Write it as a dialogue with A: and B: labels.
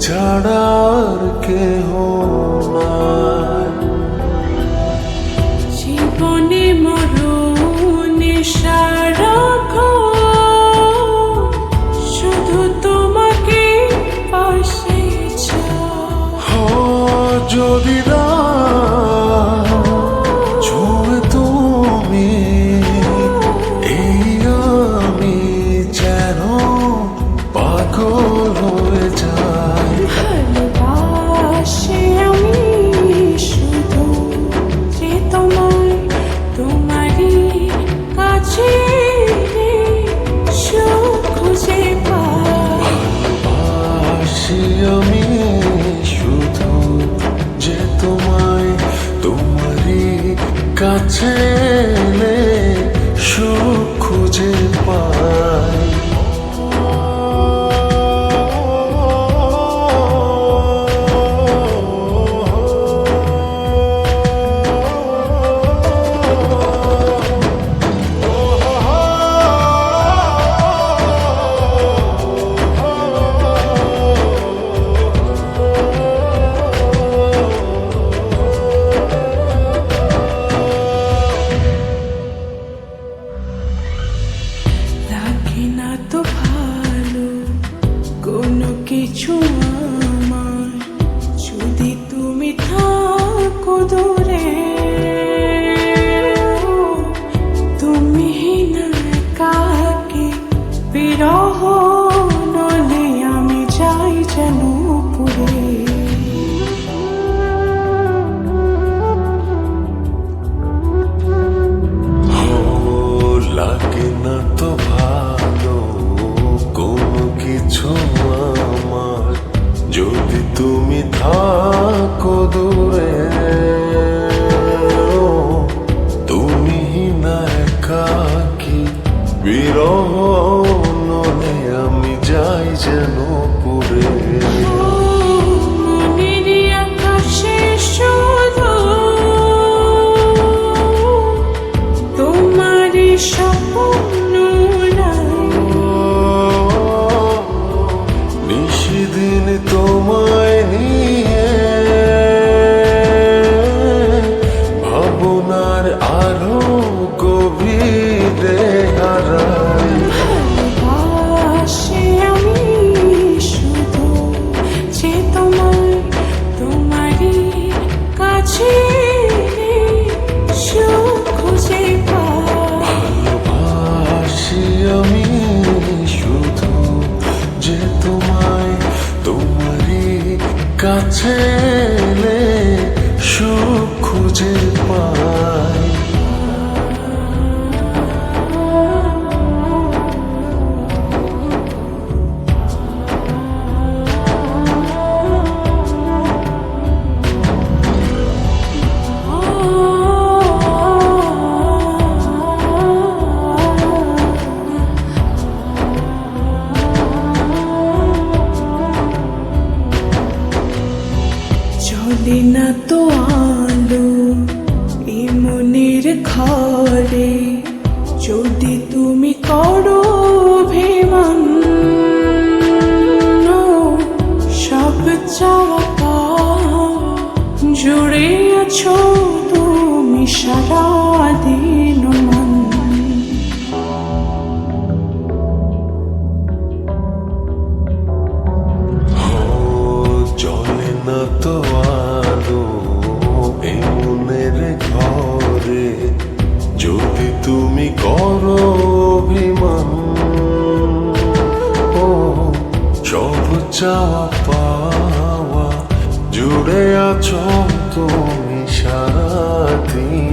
A: ছাড়া আর কেহ নাই।
B: জীবনে মরণে সারাক্ষণ শুধু তোমাকে পাশে চাই।
A: যদি না ছুঁয়ে তুমি এই আমি যেন পাগল হয়ে যাই।
B: ভালোবাসি আমি শুধু যে তোমারই কাছে সুখ খুঁজে পাই।
A: ভালোবাসি আমি শুধু যে তোমারই কাছে এলে সুখ খুঁজে পাই।
B: লাগে না তো ভালো কোনো কিছু আমার, যদি তুমি থাকো দূরে। তুমি না কাকে বিরহ নলে আমি যাই যেন পুরে।
A: লাগে না তো ভালো কোনো কিছু আমার, যদি তুমি থাকো দূরে। তুমি না একাকী বিরহ নলে আমি যাই যেন পুরে।
B: মনেরই আকাশে শুধু তোমারই স্বপ্ন
A: নিশিদিন তোমায় নিয়ে ভাবনার আরো গভীরে হারাই।
B: ভালোবাসি আমি শুধু যে তোমারই কাছে সুখ খুঁজে পাই।
A: ভালোবাসি আমি শুধু যে তোমারই কাছে এলে সুখ খুঁজে পাই।
B: চলে না তো আলো এই মনের ঘরে, যদি তুমি করো অভিমান। সব চাওয়া পাওয়া জুড়ে আছো তুমি সারাদিন মন।
A: চলে না তো আলো এই মনের ঘরে, যদি তুমি করো অভিমান। সব চাওয়া পাওয়া জুড়ে আছো তুমি সারাদিন।